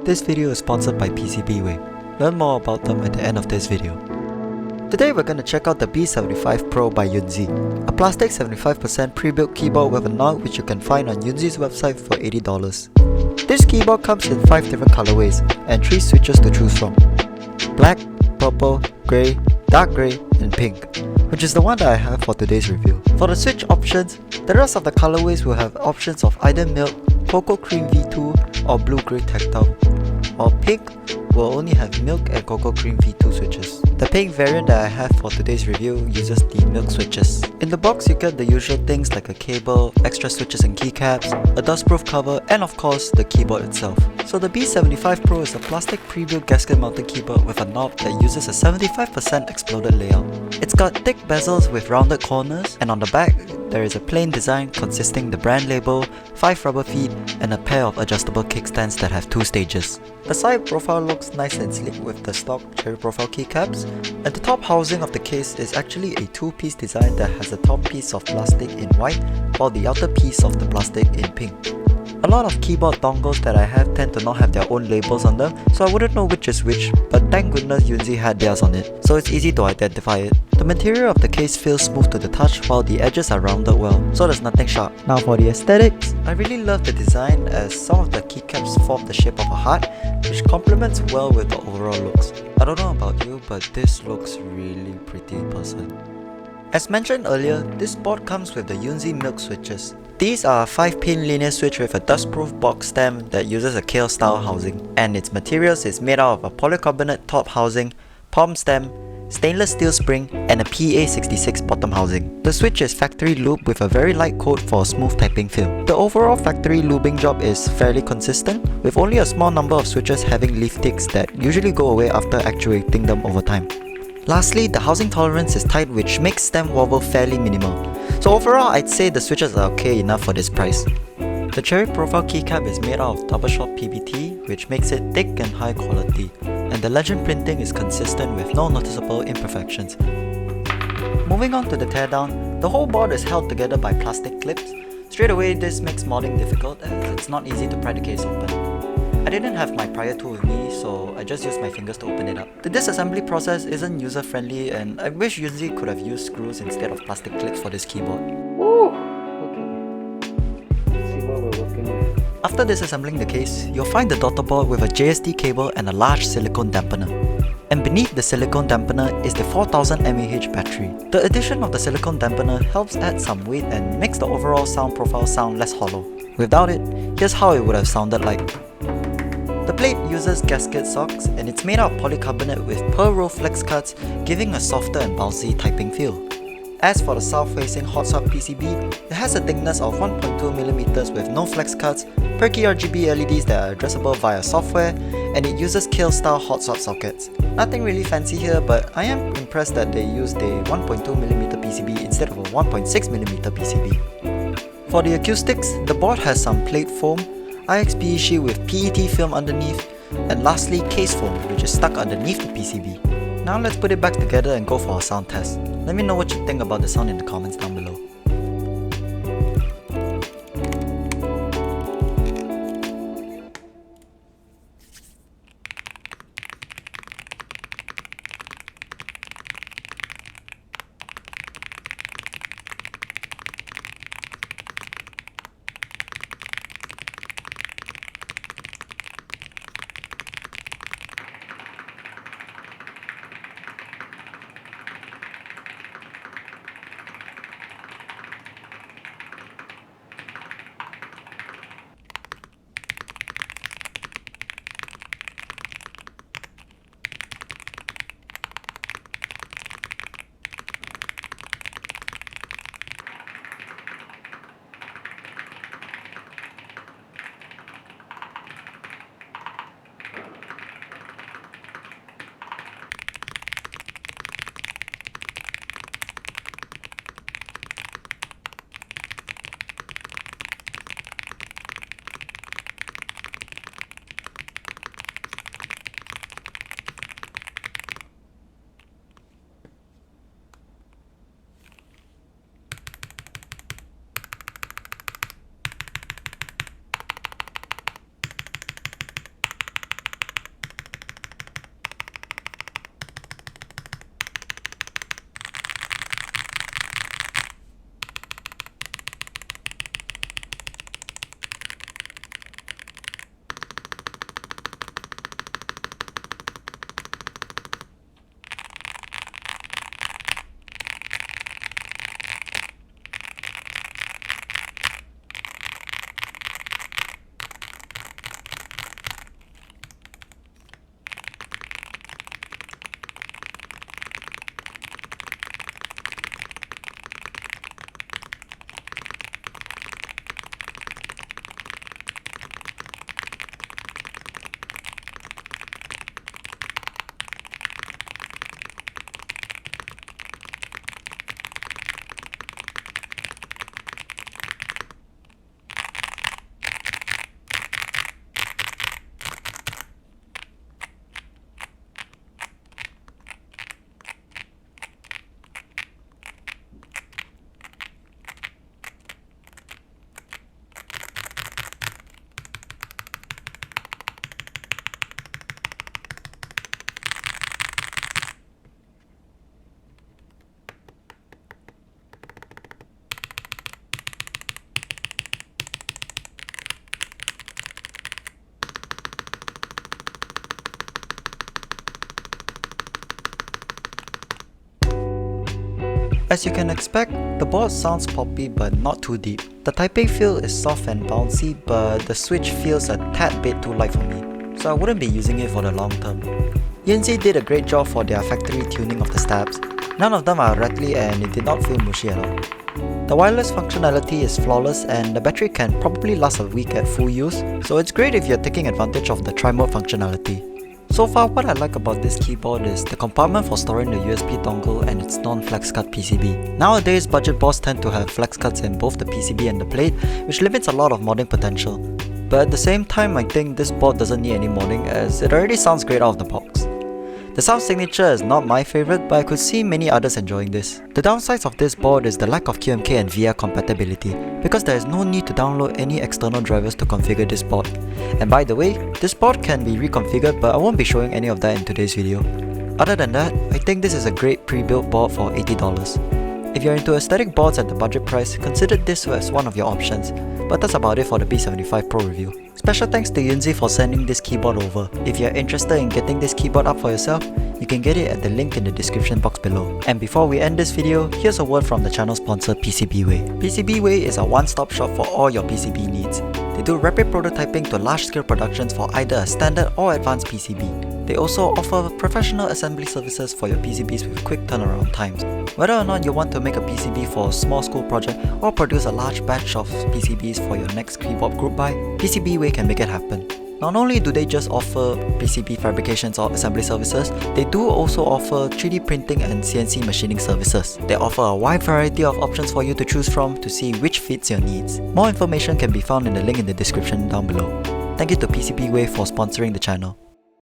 This video is sponsored by PCBWay. Learn more about them at the end of this video. Today we're going to check out the B75 Pro by YUNZII, a plastic 75% pre-built keyboard with a knob which you can find on YUNZII's website for $80. This keyboard comes in 5 different colorways and 3 switches to choose from: black, purple, grey, dark grey and pink, which is the one that I have for today's review. For the switch options, the rest of the colorways will have options of either milk, cocoa cream V2 or blue grey tactile, while pink will only have milk and cocoa cream V2 switches. The pink variant that I have for today's review uses the milk switches. In the box you get the usual things like a cable, extra switches and keycaps, a dustproof cover and of course the keyboard itself. So the B75 Pro is a plastic pre-built gasket mounted keyboard with a knob that uses a 75% exploded layout. It's got thick bezels with rounded corners, and on the back there is a plain design consisting the brand label, 5 rubber feet and a pair of adjustable kickstands that have 2 stages. The side profile looks nice and sleek with the stock cherry profile keycaps, and the top housing of the case is actually a 2-piece design that has a top piece of plastic in white while the outer piece of the plastic in pink. A lot of keyboard dongles that I have tend to not have their own labels on them, so I wouldn't know which is which, but thank goodness YUNZII had theirs on it, so it's easy to identify it. The material of the case feels smooth to the touch while the edges are rounded well, so there's nothing sharp. Now for the aesthetics, I really love the design as some of the keycaps form the shape of a heart, which complements well with the overall looks. I don't know about you, but this looks really pretty in person. As mentioned earlier, this board comes with the YUNZII milk switches. These are a 5-pin linear switch with a dustproof box stem that uses a Kale style housing, and its materials is made out of a polycarbonate top housing, palm stem, stainless steel spring and a PA66 bottom housing. The switch is factory looped with a very light coat for a smooth typing feel. The overall factory lubing job is fairly consistent, with only a small number of switches having leaf ticks that usually go away after actuating them over time. Lastly, the housing tolerance is tight, which makes stem wobble fairly minimal. So overall, I'd say the switches are okay enough for this price. The cherry profile keycap is made out of double shot PBT, which makes it thick and high quality, and the legend printing is consistent with no noticeable imperfections. Moving on to the teardown, the whole board is held together by plastic clips. Straight away, this makes modding difficult as it's not easy to pry the case open. I didn't have my prior tool with me, so I just used my fingers to open it up. The disassembly process isn't user-friendly, and I wish YUNZII could have used screws instead of plastic clips for this keyboard. Woo! Okay. Let's see what we're working with. After disassembling the case, you'll find the daughter board with a JST cable and a large silicone dampener. And beneath the silicone dampener is the 4000 mAh battery. The addition of the silicone dampener helps add some weight and makes the overall sound profile sound less hollow. Without it, here's how it would have sounded like. The plate uses gasket socks and it's made out of polycarbonate with per row flex cuts, giving a softer and bouncy typing feel. As for the south-facing hot swap PCB, it has a thickness of 1.2mm with no flex cuts, perky RGB LEDs that are addressable via software, and it uses Kale-style hot swap sockets. Nothing really fancy here, but I am impressed that they used a 1.2mm PCB instead of a 1.6mm PCB. For the acoustics, the board has some plate foam, IXPE sheet with PET film underneath, and lastly case foam which is stuck underneath the PCB. Now let's put it back together and go for a sound test. Let me know what you think about the sound in the comments down below. As you can expect, the board sounds poppy but not too deep. The typing feel is soft and bouncy, but the switch feels a tad bit too light for me, so I wouldn't be using it for the long term. YUNZII did a great job for their factory tuning of the stabs. None of them are rattly and it did not feel mushy at all. The wireless functionality is flawless and the battery can probably last a week at full use, so it's great if you're taking advantage of the tri-mode functionality. So far, what I like about this keyboard is the compartment for storing the USB dongle and its non-flex cut PCB. Nowadays, budget boards tend to have flex cuts in both the PCB and the plate, which limits a lot of modding potential. But at the same time, I think this board doesn't need any modding as it already sounds great out of the box. The sound signature is not my favorite, but I could see many others enjoying this. The downsides of this board is the lack of QMK and VR compatibility, because there is no need to download any external drivers to configure this board. And by the way, this board can be reconfigured, but I won't be showing any of that in today's video. Other than that, I think this is a great pre-built board for $80. If you're into aesthetic boards at the budget price, consider this as one of your options. But that's about it for the B75 Pro review. Special thanks to YUNZII for sending this keyboard over. If you're interested in getting this keyboard up for yourself, you can get it at the link in the description box below. And before we end this video, here's a word from the channel sponsor PCBWay. PCBWay is a one-stop shop for all your PCB needs. They do rapid prototyping to large-scale productions for either a standard or advanced PCB. They also offer professional assembly services for your PCBs with quick turnaround times. Whether or not you want to make a PCB for a small school project or produce a large batch of PCBs for your next keyboard group buy, PCBWay can make it happen. Not only do they just offer PCB fabrications or assembly services, they do also offer 3D printing and CNC machining services. They offer a wide variety of options for you to choose from to see which fits your needs. More information can be found in the link in the description down below. Thank you to PCBWay for sponsoring the channel.